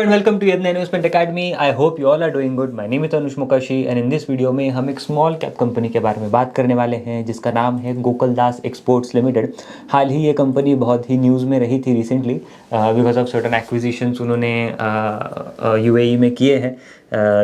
and welcome to Yadna Investment Academy. I hope you all are doing good. My name is Anush Mukashi and in this video में हम एक small cap company के बारे में बात करने वाले हैं जिसका नाम है गोकुलदास एक्सपोर्ट्स लिमिटेड। हाल ही ये कंपनी बहुत ही न्यूज़ में रही थी recently because of certain acquisitions उन्होंने यूएई में किए हैं।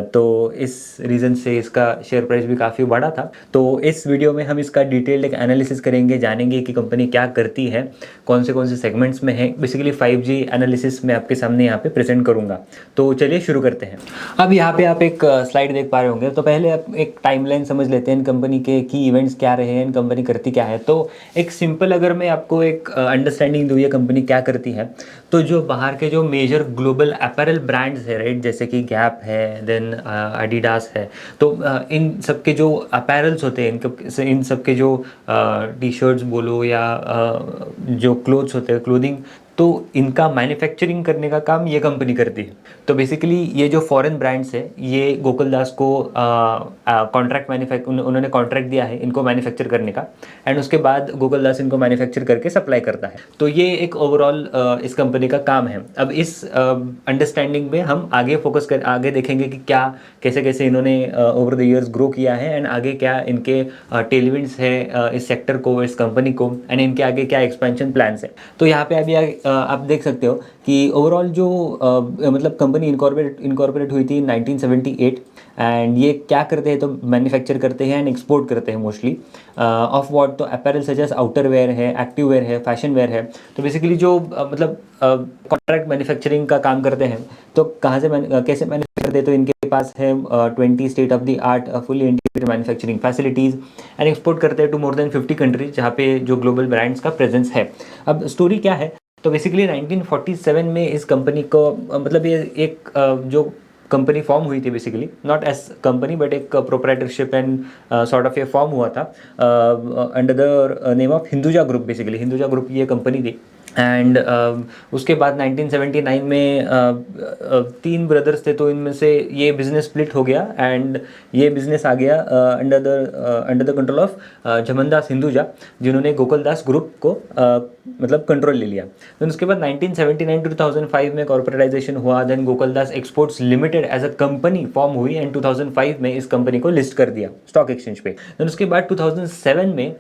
तो इस रीज़न से इसका शेयर प्राइस भी काफ़ी बढ़ा था। तो इस वीडियो में हम इसका डिटेल्ड एक एनालिसिस करेंगे, जानेंगे कि कंपनी क्या करती है, कौन से सेगमेंट्स में है। बेसिकली 5G एनालिसिस मैं आपके सामने यहाँ पे प्रेजेंट करूँगा। तो चलिए शुरू करते हैं। अब यहाँ पे आप एक स्लाइड देख पा रहे होंगे। तो पहले आप एक टाइमलाइन समझ लेते हैं, इन कंपनी के की इवेंट्स क्या रहे हैं, इन कंपनी करती क्या है। तो एक सिंपल अगर मैं आपको एक अंडरस्टैंडिंग दूँ ये कंपनी क्या करती है, तो जो बाहर के जो मेजर ग्लोबल अपैरल ब्रांड्स है, राइट, जैसे कि गैप है, देन एडिडास है, तो इन सब के जो अपैरल्स होते हैं, इन सब के जो टी शर्ट्स बोलो या जो क्लोथ्स होते हैं, क्लोथिंग, तो इनका मैन्युफैक्चरिंग करने का काम ये कंपनी करती है। तो बेसिकली ये जो फॉरेन ब्रांड्स है ये गोकुलदास को उन्होंने कॉन्ट्रैक्ट दिया है इनको मैन्युफैक्चर करने का, एंड उसके बाद गोकुलदास इनको मैन्युफैक्चर करके सप्लाई करता है। तो ये एक ओवरऑल इस कंपनी का काम है। अब इस अंडरस्टैंडिंग में हम आगे देखेंगे कि क्या कैसे कैसे इन्होंने ओवर द ईयर्स ग्रो किया है, एंड आगे क्या इनके टेलविंड्स है इस सेक्टर को, इस कंपनी को, एंड इनके आगे क्या एक्सपेंशन प्लान्स है। तो यहाँ पे अभी आप देख सकते हो कि ओवरऑल जो मतलब कंपनी इनकॉर्पोरेट हुई थी 1978, एंड ये क्या करते हैं, तो मैन्युफैक्चर करते हैं एंड एक्सपोर्ट करते हैं मोस्टली ऑफ व्हाट, तो apparel such as outer wear है, एक्टिव वेयर है, फैशन वेयर है। तो बेसिकली जो मतलब कॉन्ट्रैक्ट मैन्युफैक्चरिंग का काम करते हैं, तो कहाँ से कैसे मैन्युफैक्चर करते हैं, तो इनके पास है 20 state of the art fully integrated manufacturing facilities, and export करते हैं टू मोर देन 50 कंट्रीज जहाँ पे जो ग्लोबल ब्रांड्स का प्रेजेंस है। अब स्टोरी क्या है, तो बेसिकली 1947 में इस कंपनी को मतलब ये एक जो कंपनी फॉर्म हुई थी, basically not as company but एक प्रोप्राइटरशिप एंड सॉर्ट ऑफ ये फॉर्म हुआ था under the name of Hinduja group. Basically Hinduja group की ये कंपनी थी, एंड उसके बाद 1979 में 3 ब्रदर्स थे, तो इनमें से ये बिज़नेस स्प्लिट हो गया एंड ये बिज़नेस आ गया under the control of Jamnadas Hinduja, जिन्होंने गोकुलदास ग्रुप को मतलब कंट्रोल ले लिया। तो उसके बाद 1979 टू 2005 में कॉर्पोरेटाइजेशन हुआ, then Gokaldas exports limited as a company form हुई, एंड 2005 में इस कंपनी को लिस्ट कर दिया स्टॉक एक्सचेंज पे। देन उसके बाद 2007 में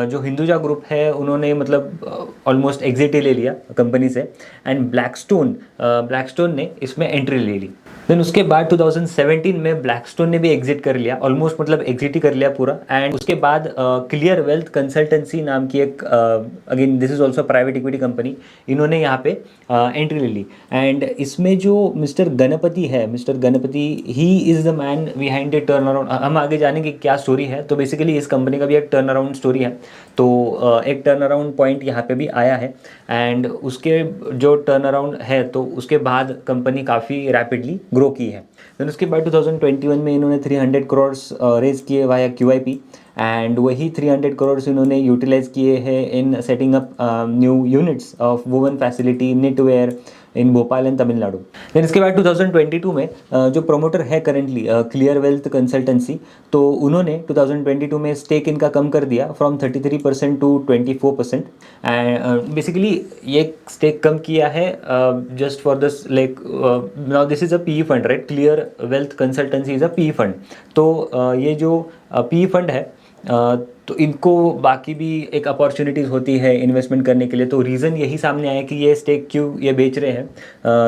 जो हिंदुजा ग्रुप है उन्होंने मतलब ऑलमोस्ट एग्जिट ही ले लिया कंपनी से, एंड ब्लैकस्टोन ने इसमें एंट्री ले ली। देन उसके बाद 2017 में ब्लैकस्टोन ने भी एग्जिट कर लिया, ऑलमोस्ट मतलब एग्जिट ही कर लिया पूरा। एंड उसके बाद क्लियर वेल्थ कंसल्टेंसी नाम की एक again this is also private equity company, इन्होंने यहाँ पे एंट्री ले ली। एंड इसमें जो mister Ganpati he is the man behind the turn around. हम आगे जानेंगे क्या स्टोरी है। तो बेसिकली इस कंपनी का भी एक टर्न अराउंड स्टोरी है। तो एक टर्न अराउंड पॉइंट यहाँ पे भी आया है, एंड उसके जो टर्न अराउंड है तो उसके बाद कंपनी काफ़ी रैपिडली ग्रो की है। देन उसके बाद 2021 में इन्होंने 300 करोड़ रेज किए वाया QIP, एंड वही 300 करोड़ इन्होंने यूटिलाइज किए हैं in setting up new units of woven facility knitwear in Bhopal and Tamil Nadu. Then इसके बाद 2022 में जो प्रोमोटर है करेंटली क्लियर वेल्थ कंसल्टेंसी, तो उन्होंने 2022 में स्टेक इनका कम कर दिया फ्रॉम 33% टू 24%। एंड बेसिकली ये स्टेक कम किया है just for this like now this is a PE fund, right, clear wealth consultancy is a PE fund. तो ये जो PE फंड है तो इनको बाकी भी एक अपॉर्चुनिटीज़ होती है इन्वेस्टमेंट करने के लिए। तो रीज़न यही सामने आया कि ये स्टेक क्यों ये बेच रहे हैं,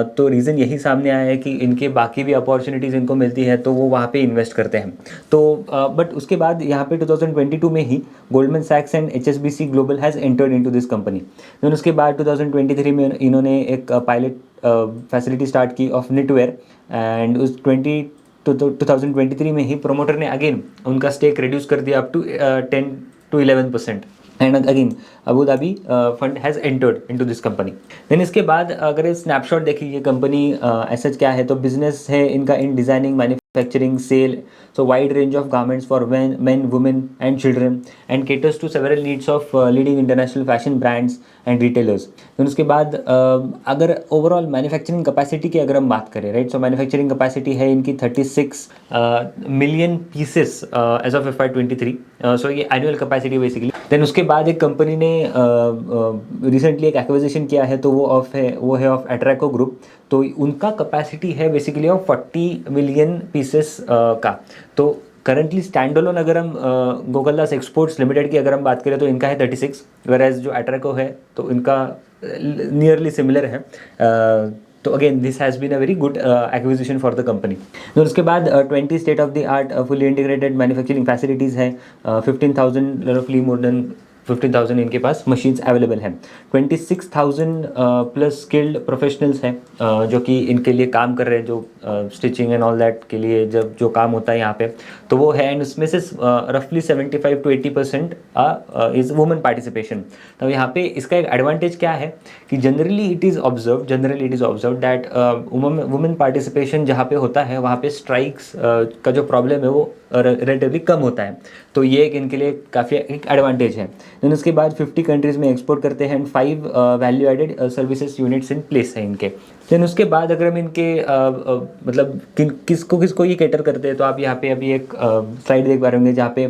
तो रीज़न यही सामने आया है कि इनके बाकी भी अपॉर्चुनिटीज़ इनको मिलती है तो वो वहाँ पे इन्वेस्ट करते हैं। तो बट उसके बाद यहाँ पे 2022 में ही गोल्डमैन सैक्स and HSBC global has entered into this company. Then उसके बाद 2023 में इन्होंने एक पायलट फैसिलिटी स्टार्ट की ऑफ निटवेयर, एंड उस 2023 में ही प्रोमोटर ने अगेन उनका स्टेक रिड्यूस कर दिया up to 10 to 11%, and again Abu Dhabi fund has entered into this company. Then इसके बाद अगर स्नैपशॉट देखिए कंपनी एसेट क्या है, तो बिजनेस है इनका इन designing, manufacturing, sale, so wide range of garments for men, women, and children, and caters to several needs of leading international fashion brands and retailers. then उसके बाद अगर ओवरऑल मैन्युफैक्चरिंग कैपेसिटी की अगर हम बात करें, राइट, सो मैन्युफैक्चरिंग कैपेसिटी है इनकी 36 million pieces as of FY23, so ये एनुअल कैपेसिटी बेसिकली। देन उसके बाद एक कंपनी ने रिसेंटली एक एक्विजिशन किया है, तो वो है ऑफ एट्रैको ग्रुप। तो उनका कैपेसिटी है बेसिकली ऑफ 40 मिलियन पीसेस का। तो करंटली स्टैंड अलोन अगर हम गोकुलदास एक्सपोर्ट्स लिमिटेड की अगर हम बात करें तो इनका है 36, वेराज जो एट्रैको है तो इनका नियरली सिमिलर है। तो again this has been a very good acquisition for the company. तो उसके बाद 20 state of the art fully integrated manufacturing facilities है, 15,000 रफली मोर देन 15,000 इनके पास मशीन्स अवेलेबल हैं, 26,000 प्लस स्किल्ड प्रोफेशनल्स हैं जो कि इनके लिए काम कर रहे हैं, जो स्टिचिंग एंड ऑल दैट के लिए जब जो काम होता है यहाँ पे तो वो है। एंड उसमें से रफली 75 to 80% इज़ वुमेन पार्टिसिपेशन। तो यहाँ पे इसका एक एडवांटेज क्या है कि generally it is observe that women participation जहाँ पे होता है वहाँ पे स्ट्राइक्स का जो प्रॉब्लम है वो रिलेटिवली कम होता है। तो ये एक इनके लिए काफ़ी एक एडवांटेज है। देन उसके बाद 50 कंट्रीज़ में एक्सपोर्ट करते हैं and 5 value added services units in place है इनके। देन उसके बाद अगर हम इनके मतलब किसको ये कैटर करते हैं तो आप यहाँ पे अभी एक स्लाइड देख पा रहे होंगे जहाँ पे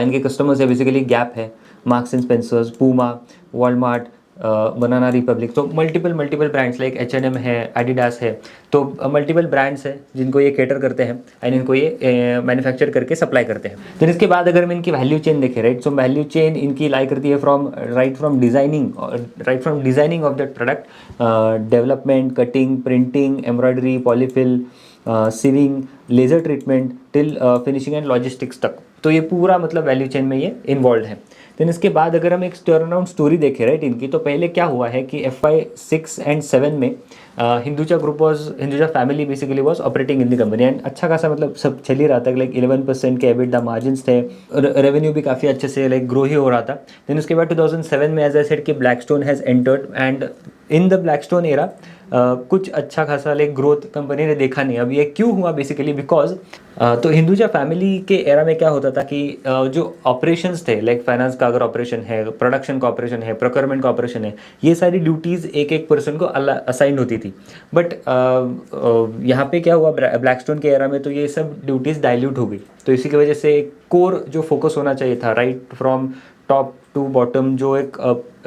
इनके कस्टमर्स है बेसिकली गैप है, marks and Spencer's, Puma, Walmart, banana Republic. तो मल्टीपल ब्रांड्स लाइक H&M है, एडिडास है, तो मल्टीपल ब्रांड्स हैं जिनको ये कैटर करते हैं एंड इनको ये मैन्युफैक्चर करके सप्लाई करते हैं। तो इसके बाद अगर हम इनकी वैल्यू चेन देखें, राइट, सो वैल्यू चेन इनकी लाई करती है from designing of that product, development, cutting, printing, embroidery, polyfill, swimming, laser treatment till finishing and logistics तक। तो ये पूरा मतलब वैल्यू चेन में ये इन्वॉल्व है। देन इसके बाद अगर हम एक टर्न अराउंड स्टोरी देखें, राइट, इनकी, तो पहले क्या हुआ है कि FY6 and 7 में Hinduja family basically was operating in the company and अच्छा खासा मतलब सब चल ही रहा था, लाइक 11% के EBITDA मार्जिन थे, रेवेन्यू भी काफ़ी अच्छे से लाइक ग्रो ही हो रहा था। देन उसके बाद 2007 में एज आई सेड कि Blackstone has entered and in the Blackstone era कुछ अच्छा खासा लाइक ग्रोथ कंपनी ने देखा नहीं। अब ये क्यों हुआ बेसिकली बिकॉज तो हिंदुजा फैमिली के एरा में क्या होता था कि जो ऑपरेशंस थे, लाइक फाइनेंस का अगर ऑपरेशन है, प्रोडक्शन का ऑपरेशन है, प्रोक्योरमेंट का ऑपरेशन है, ये सारी ड्यूटीज़ एक पर्सन को असाइन होती थी। बट यहाँ पे क्या हुआ ब्लैकस्टोन के एरा में, तो ये सब ड्यूटीज़ डाइल्यूट हो गई। तो इसी की वजह से कोर जो फोकस होना चाहिए था, right from top to bottom, जो एक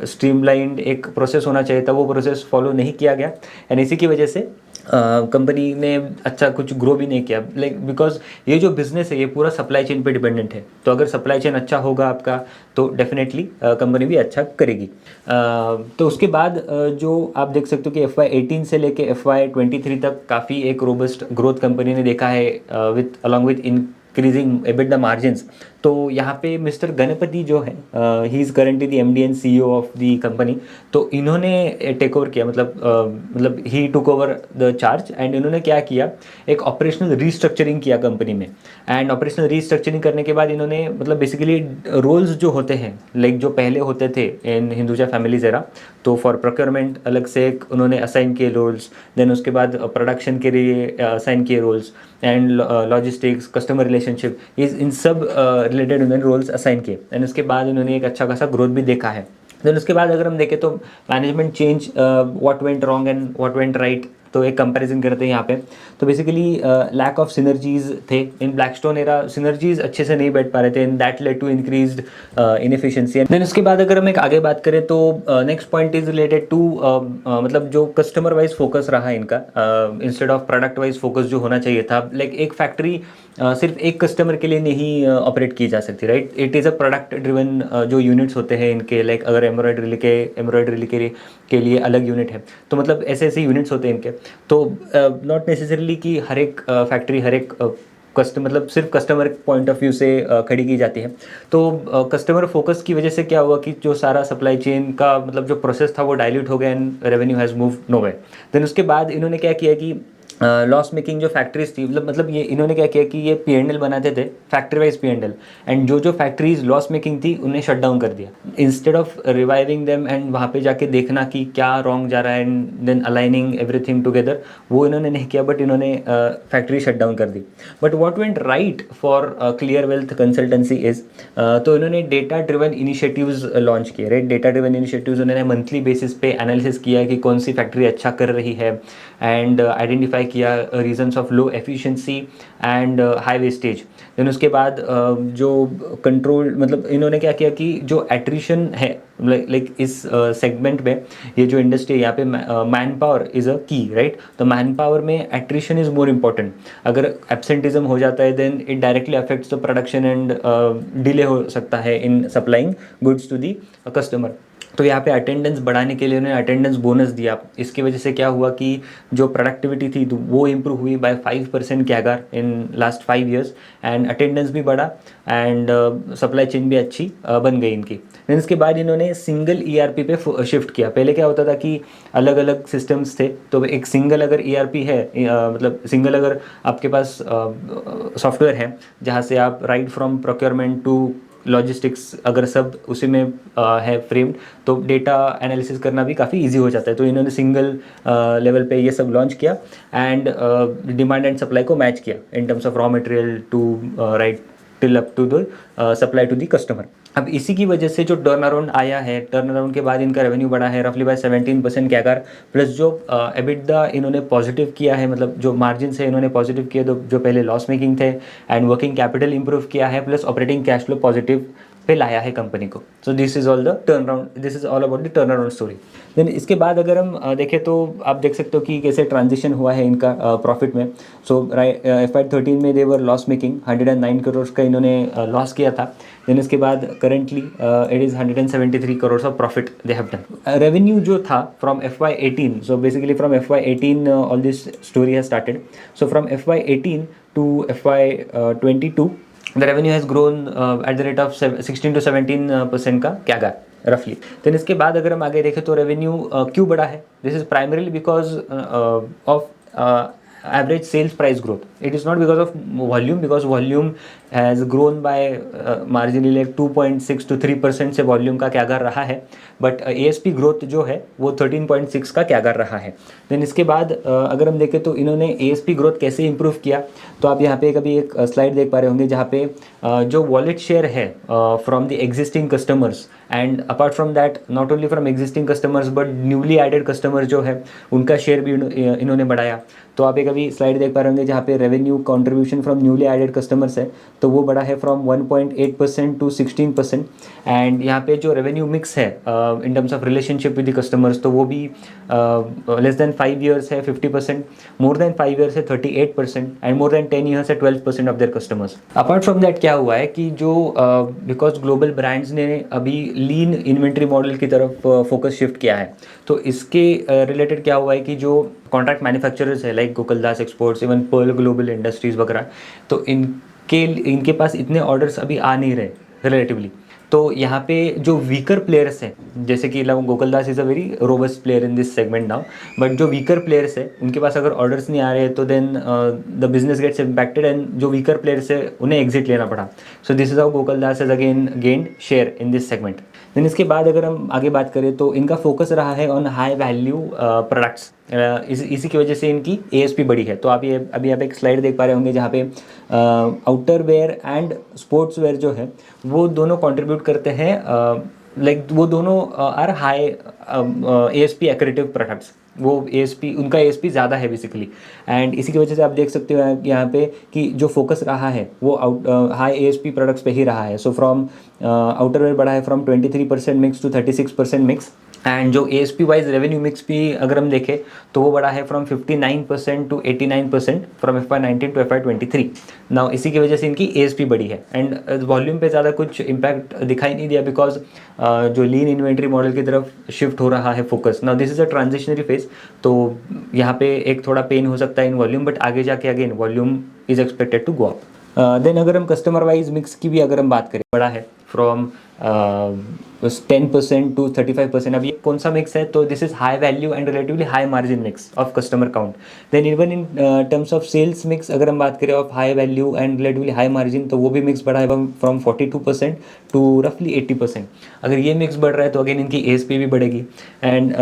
स्ट्रीमलाइंड एक प्रोसेस होना चाहिए था, वो प्रोसेस फॉलो नहीं किया गया एंड इसी की वजह से कंपनी ने अच्छा कुछ ग्रो भी नहीं किया। लाइक बिकॉज ये जो बिज़नेस है ये पूरा सप्लाई चेन पे डिपेंडेंट है, तो अगर सप्लाई चेन अच्छा होगा आपका तो डेफिनेटली कंपनी भी अच्छा करेगी। तो उसके बाद जो आप देख सकते हो कि FY18 से लेके FY23 तक काफ़ी एक रोबस्ट ग्रोथ कंपनी ने देखा है with along with increasing EBITDA margins. तो यहाँ पे मिस्टर गणपति जो है he is currently the MD and CEO of the company. तो इन्होंने टेक ओवर किया, मतलब he took over the charge and इन्होंने क्या किया, एक ऑपरेशनल रीस्ट्रक्चरिंग किया कंपनी में। एंड ऑपरेशनल रीस्ट्रक्चरिंग करने के बाद इन्होंने मतलब बेसिकली रोल्स जो होते हैं लाइक जो पहले होते थे इन हिंदुजा फैमिली ज़रा, तो फॉर प्रोक्योरमेंट अलग से एक उन्होंने असाइन किए रोल्स, देन उसके बाद प्रोडक्शन के लिए असाइन किए roles and logistics, customer relationship, इन सब रिलेटेड उन्होंने रोल्स असाइन किए एंड उसके बाद उन्होंने एक अच्छा खासा ग्रोथ भी देखा है। देन उसके बाद अगर हम देखें तो management change, what went wrong and what went right, तो एक कंपैरिजन करते हैं यहाँ पे। तो बेसिकली लैक ऑफ सिनर्जीज थे इन ब्लैकस्टोन एरा, सिनर्जीज अच्छे से नहीं बैठ पा रहे थे and that led to increased inefficiency. देन उसके बाद अगर हम एक आगे बात करें तो next point is related to मतलब जो कस्टमर वाइज फोकस रहा इनका instead of product wise focus जो होना चाहिए था। लाइक एक फैक्ट्री सिर्फ एक कस्टमर के लिए नहीं ऑपरेट की जा सकती, right, it is a product driven जो यूनिट्स होते हैं इनके, लाइक अगर एम्ब्रॉयडरी के लिए अलग यूनिट है, तो मतलब ऐसे यूनिट्स होते हैं इनके। तो नॉट नेसेसरली कि हर एक फैक्ट्री हर एक मतलब सिर्फ कस्टमर पॉइंट ऑफ व्यू से खड़ी की जाती है। तो कस्टमर फोकस की वजह से क्या हुआ कि जो सारा सप्लाई चेन का मतलब जो प्रोसेस था वो डाइल्यूट हो गया and revenue has move nowhere. देन उसके बाद इन्होंने क्या किया कि लॉस मेकिंग जो फैक्ट्रीज थी, मतलब ये इन्होंने क्या किया कि ये P&L बनाते थे, फैक्ट्री वाइज P&L, एंड जो फैक्ट्रीज लॉस मेकिंग थी उन्हें शट डाउन कर दिया। Instead of reviving them and वहाँ पे जाके देखना कि क्या रॉन्ग जा रहा है and then aligning everything together, वो इन्होंने नहीं किया, बट इन्होंने फैक्ट्री शट डाउन कर दी। But what went right for clear wealth consultancy is, तो इन्होंने डेटा ड्रिवन इनिशिएटिव्स लॉन्च किए, राइट। डेटा ड्रिवन इनिशिएटिव्स उन्होंने मंथली बेसिस पे एनालिसिस किया कि कौन सी फैक्ट्री अच्छा कर रही है, एंड आइडेंटिफाई किया reasons of low efficiency and high wastage. Then उसके बाद जो कंट्रोल, मतलब इन्होंने क्या किया कि जो एट्रिशन है, लाइक इस सेगमेंट में, ये जो इंडस्ट्री है यहाँ पे मैन पावर इज़ अ की, राइट। तो मैन पावर में एट्रिशन इज़ मोर इम्पॉर्टेंट। अगर एब्सेंटिज्म हो जाता है then it directly affects the production and delay हो सकता है in supplying goods to the customer. तो यहाँ पे अटेंडेंस बढ़ाने के लिए उन्होंने अटेंडेंस बोनस दिया। इसकी वजह से क्या हुआ कि जो प्रोडक्टिविटी थी वो इम्प्रूव हुई by 5% CAGR in last 5 years, and attendance भी बढ़ा, एंड सप्लाई चेन भी अच्छी बन गई इनकी। देन इसके बाद इन्होंने सिंगल ERP पे शिफ्ट किया। पहले क्या होता था कि अलग अलग सिस्टम्स थे, तो एक सिंगल अगर ERP है, मतलब सिंगल अगर आपके पास सॉफ्टवेयर है जहाँ से आप right from procurement to logistics अगर सब उसी में है फ्रेम्ड, तो डेटा एनालिसिस करना भी काफ़ी इजी हो जाता है। तो इन्होंने सिंगल लेवल पे ये सब लॉन्च किया, एंड डिमांड एंड सप्लाई को मैच किया in terms of raw material to right till up to the supply to the customer. अब इसी की वजह से जो टर्न अराउंड आया है, टर्न अराउंड के बाद इनका रेवेन्यू बढ़ा है रफली बाय 17% कैगर, प्लस जो एबिटदा इन्होंने पॉजिटिव किया है, मतलब जो मार्जिन है इन्होंने पॉजिटिव किया, तो जो पहले लॉस मेकिंग थे, एंड वर्किंग कैपिटल इंप्रूव किया है, plus operating cash flow positive पे लाया है कंपनी को। So this is all the turn around, this is all about the turn around story. Then इसके बाद अगर हम देखें तो आप देख सकते हो कि कैसे ट्रांजिशन हुआ है इनका प्रॉफिट में। सो FY13 में they were loss making, 109 crore का इन्होंने लॉस किया था। देन इसके बाद currently it is 173 crore of profit they have done. Revenue जो था from FY18, so basically from FY18 all this story has started. So from FY18 to FY22 the revenue has grown at the rate of 16 to 17% का CAGR रफली। Then इसके बाद अगर हम आगे देखें तो रेवेन्यू क्यों बढ़ा है, this is primarily because of average sales price growth. It is not because of volume, because volume has grown by marginally like 2.6 to 3% से वॉल्यूम का कैगर रहा है, बट ASP ग्रोथ जो है वो 13.6 का कैगर रहा है। देन इसके बाद अगर हम देखें तो इन्होंने ASP ग्रोथ कैसे इंप्रूव किया, तो आप यहाँ पे कभी एक स्लाइड देख पा रहे होंगे जहाँ पे जो वॉलेट शेयर है from the existing customers, and apart from that not only from existing customers but newly added customer जो है उनका शेयर भी इन्होंने बढ़ाया। तो आप एक अभी स्लाइड देख पा रहे होंगे जहाँ पे revenue contribution from newly added customers है, तो वो बढ़ा है फ्रॉम 1.8% टू 16%। एंड यहाँ पे जो रेवेन्यू मिक्स है in terms of relationship with the customers, तो वो भी लेस देन 5 years है 50%, मोर देन 5 years है 38%, एंड मोर देन 10 years है 12% of their customers. Apart from that क्या हुआ है कि जो बिकॉज ग्लोबल ब्रांड्स ने अभी लीन इन्वेंट्री मॉडल की तरफ फोकस शिफ्ट किया है, तो इसके रिलेटेड क्या हुआ है कि जो कॉन्ट्रैक्ट मैन्युफैक्चरर्स है like Gokaldas Exports, even Pearl Global Industries वगैरह, तो इनके पास इतने ऑर्डर्स अभी आ नहीं रहे रिलेटिवली। तो यहाँ पे जो वीकर प्लेयर्स हैं, जैसे कि Gokaldas is a very robust player in this segment now, but जो वीकर प्लेयर्स है उनके पास अगर ऑर्डर्स नहीं आ रहे तो then the business gets impacted, and जो वीकर प्लेयर्स है उन्हें एग्जिट लेना पड़ा। So this is how Gokaldas has again gained share in this segment. Then इसके बाद अगर हम आगे बात करें तो इनका फोकस रहा है ऑन हाई वैल्यू प्रोडक्ट्स, इसी की वजह से इनकी ASP बढ़ी है। तो आप ये अभी आप एक स्लाइड देख पा रहे होंगे जहाँ पे outer wear and sports wear जो है वो दोनों कंट्रीब्यूट करते हैं, लाइक वो दोनों are high ASP accretive products, वो ASP उनका ASP ज़्यादा है बेसिकली। एंड इसी की वजह से आप देख सकते हो यहाँ पे कि जो फोकस रहा है वो हाई ASP प्रोडक्ट्स पे ही रहा है। सो फ्रॉम आउटर वेयर बढ़ा है from 23% mix to 36% mix, and जो ASP वाइज रेवेन्यू मिक्स भी अगर हम देखें तो वो बढ़ा है from 59% to 89% from FY19 to FY23। Now इसी की वजह से इनकी ASP बढ़ी है, एंड वॉल्यूम पे ज़्यादा कुछ इम्पैक्ट दिखाई नहीं दिया बिकॉज जो लीन इन्वेंट्री मॉडल की तरफ शिफ्ट हो रहा है focus. Now this is a transitionary phase, तो यहाँ पे एक थोड़ा पेन हो सकता है इन वॉल्यूम, बट आगे जाके again volume is expected to go up. Then अगर हम कस्टमर वाइज मिक्स की भी अगर हम बात करें, बड़ा है फ्रॉम उस 10% टू 35%। अब ये कौन सा मिक्स है? तो this is high value and relatively high margin mix of customer count. Then even in terms of sales mix अगर हम बात करें of high value and relatively high margin, तो वो भी मिक्स बढ़ा है फ्रॉम 42% टू रफली 80%। अगर ये मिक्स बढ़ रहा है तो अगेन इनकी ASP भी बढ़ेगी एंड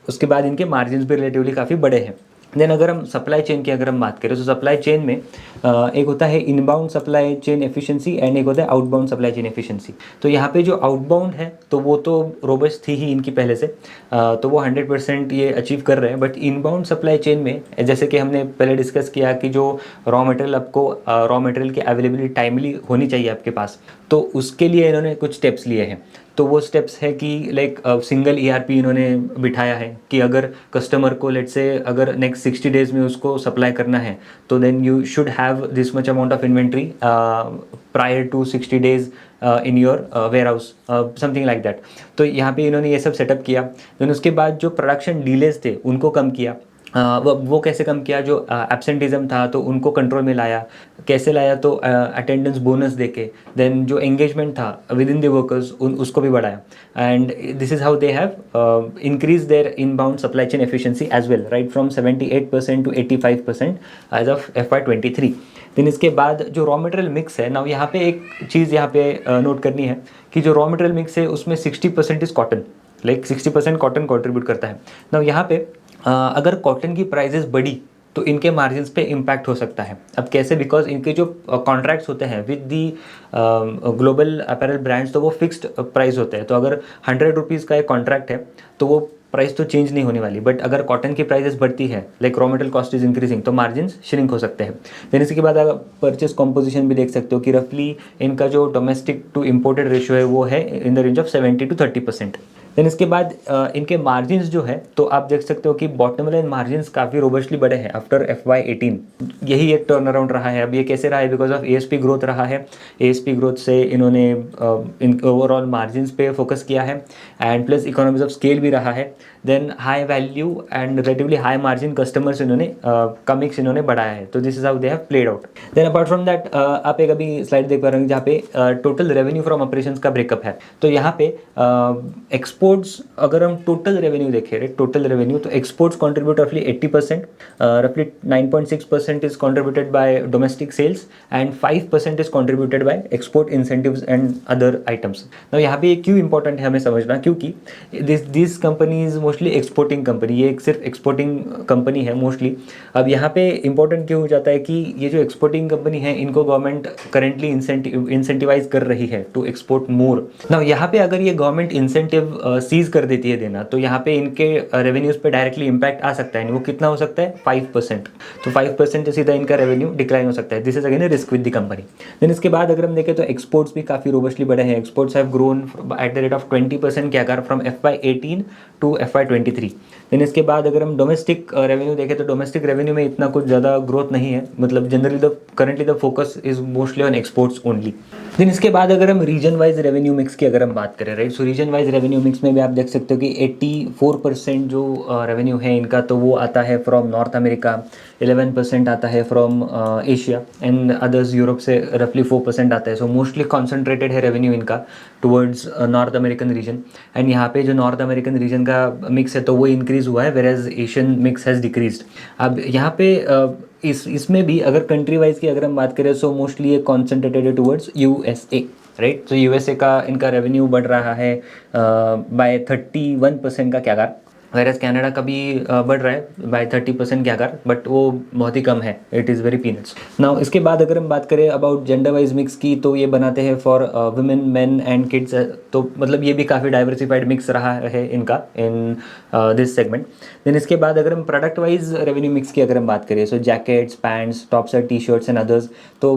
उसके बाद इनके मार्जिन भी रिलेटिवली काफ़ी बड़े हैं। देन अगर हम सप्लाई चेन की अगर हम बात करें तो सप्लाई चेन में एक होता है inbound supply chain efficiency and एक होता है आउटबाउंड सप्लाई चेन एफिशिएंसी। तो यहाँ पे जो आउटबाउंड है तो वो तो रोबस्ट थी ही इनकी पहले से, तो वो 100% ये अचीव कर रहे हैं। बट इनबाउंड सप्लाई चेन में जैसे कि हमने पहले डिस्कस किया कि जो रॉ मटेरियल आपको रॉ मटेरियल की अवेलेबिलिटी टाइमली होनी चाहिए आपके पास, तो उसके लिए इन्होंने कुछ स्टेप्स लिए हैं। तो वो स्टेप्स है कि लाइक सिंगल ERP इन्होंने बिठाया है कि अगर कस्टमर को लेट से अगर नेक्स्ट 60 डेज़ में उसको सप्लाई करना है तो then you should have this much amount of inventory prior to 60 days in your warehouse, something like that. तो यहाँ पे इन्होंने ये सब सेटअप किया। देन उसके बाद जो प्रोडक्शन डिलेज थे उनको कम किया। वो कैसे कम किया? जो एब्सेंटिज्म था तो उनको कंट्रोल में लाया। कैसे लाया? तो अटेंडेंस बोनस देके। देन जो एंगेजमेंट था विद इन द वर्कर्स उसको भी बढ़ाया। And this is how they have increase their inbound supply chain efficiency as well, right from 78% to 85% as of FY23। Then इसके बाद जो रॉ मटेरियल मिक्स है ना, यहाँ पे एक चीज़ यहाँ पे नोट करनी है कि जो रॉ मटेरियल मिक्स है उसमें 60% is cotton, like 60% cotton contribute करता है ना। यहाँ पे अगर कॉटन की प्राइसेस बढ़ी तो इनके मार्जिन्स पे इम्पैक्ट हो सकता है। अब कैसे? बिकॉज इनके जो कॉन्ट्रैक्ट्स होते हैं with the global apparel brands तो वो फिक्स्ड प्राइस होते हैं। तो अगर 100 रुपीज़ का एक कॉन्ट्रैक्ट है तो वो प्राइस तो चेंज नहीं होने वाली। बट अगर कॉटन की प्राइसेस बढ़ती है, like raw material cost is increasing, तो मार्जिन्स श्रिंक हो सकते हैं। देन इसके बाद आप परचेस कॉम्पोजिशन भी देख सकते हो कि रफली इनका जो डोमेस्टिक टू इम्पोर्टेड रेशियो है वो है in the range of 70 to 30%। Then इसके बाद इनके मार्जिन्स जो है तो आप देख सकते हो कि बॉटम लाइन मार्जिन्स काफ़ी रोबस्टली बढ़े हैं आफ्टर FY18। यही एक टर्न अराउंड रहा है। अब ये कैसे रहा है? बिकॉज ऑफ ASP ग्रोथ रहा है। ASP ग्रोथ से इन्होंने इन ओवरऑल मार्जिन्स पे फोकस किया है and plus economies of scale भी रहा है। Then high value and relatively high margin customers इन्होंने का मिक्स इन्होंने बढ़ाया है। तो this is how they have played out. Then apart from that आप एक अभी स्लाइड देख पा रहे हैं जहाँ पे टोटल रेवेन्यू फ्रॉम ऑपरेशंस का ब्रेकअप है। तो यहाँ पे एक्सपोर्ट्स अगर हम टोटल रेवेन्यू देखें, राइट, टोटल रेवेन्यू, तो एक्सपोर्ट्स कंट्रीब्यूट रफली 80%, रफली 9.6% is contributed by domestic sales and 5% is contributed by export incentives and other items. तो यहाँ पे क्यों इंपॉर्टेंट है हमें समझना? क्योंकि this company is mostly exporting company, ये एक सिर्फ एक्सपोर्टिंग कंपनी है मोस्टली। अब यहाँ पे इंपॉर्टेंट क्यों हो जाता है कि ये जो एक्सपोर्टिंग कंपनी है इनको गवर्नमेंट करेंटली इंसेंटिवाइज कर रही है टू एक्सपोर्ट मोर। ना यहाँ पे अगर ये गवर्नमेंट इंसेंटिव सीज कर देती है देना, तो यहाँ पे इनके रेवेन्यूज पे डायरेक्टली इंपैक्ट आ सकता है। वो कितना हो सकता है? 5%। तो 5% से सीधा इनका रेवेन्यू डिक्लाइन हो सकता है। This is again risk with the company. Then इसके बाद अगर हम देखें तो एक्सपोर्ट्स भी काफ़ी रोबस्टली बढ़े हैं। Exports have grown at the rate of 20% के आकार from FY18 to FY23। Then इसके बाद अगर हम डोमेस्टिक रेवेन्यू देखें तो डोमेस्टिक रेवेन्यू में इतना कुछ ज़्यादा ग्रोथ नहीं है। मतलब generally currently the focus is mostly on exports only. Then इसके बाद अगर हम रीजन वाइज रेवेन्यू मिक्स की अगर हम बात करें, राइट, सो रीजन वाइज रेवेन्यू मिक्स में भी आप देख सकते हो कि 84% जो रेवेन्यू है इनका तो वो आता है फ्रॉम नॉर्थ अमेरिका, 11% आता है from Asia and others Europe से रफली 4% आता है। सो मोस्टली कॉन्सेंट्रेटेड है रेवेन्यू इनका towards north American region. And यहाँ पे जो नॉर्थ अमेरिकन रीजन का मिक्स है तो वो इंक्रीज हुआ है, वेरेज एशियन मिक्स हैज़ डिक्रीज्ड। अब यहाँ पे इसमें भी अगर कंट्री वाइज की अगर हम बात करें सो मोस्टली ये कॉन्सेंट्रेटेड है टुवर्ड्स USA, राइट। तो USA का इनका रेवेन्यू बढ़ रहा है बाय 31% का क्या आकार, वेरएज कनाडा का भी बढ़ रहा है बाय 30% के आकार, बट वो बहुत ही कम है, it is very peanuts. Now इसके बाद अगर हम बात करें अबाउट जेंडर वाइज मिक्स की, तो ये बनाते हैं for women, main and kids. तो मतलब ये भी काफ़ी डाइवर्सिफाइड मिक्स रहा है इनका इन दिस सेगमेंट। देन इसके बाद अगर हम प्रोडक्ट वाइज रेवेन्यू मिक्स की अगर हम बात करें, so jackets, pants, tops and t-shirts and others. तो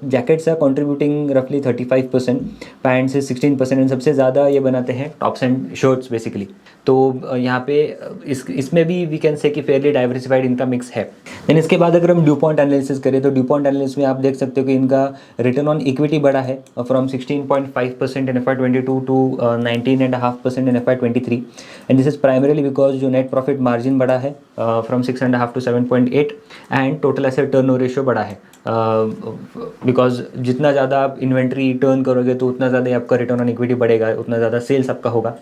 जैकेट्स आर कॉन्ट्रीब्यूटिंग रफली 35%, पैंट्स इज 16% एंड सबसे ज़्यादा ये बनाते हैं टॉप्स एंड शर्ट्स बेसिकली। तो यहाँ पे इसमें भी वी कैन से कि फेयरली डाइवर्सिफाइड इनका मिक्स है। देन इसके बाद अगर हम ड्यूपॉन्ट एनालिसिस करें तो ड्यूपॉन्ट एनालिसिस में आप देख सकते हो कि इनका रिटर्न ऑन इक्विटी बढ़ा है from 16.5% in FY22 to 19.5% in FY23 and this is primarily because जो नेट प्रॉफिट मार्जिन बढ़ा है from 6.5 to 7.8 and total asset turnover ratio बढ़ा है बिकॉज जितना ज़्यादा आप इन्वेंट्री टर्न करोगे तो उतना ज़्यादा आपका रिटर्न ऑन इक्विटी बढ़ेगा, उतना ज़्यादा सेल्स आपका होगा,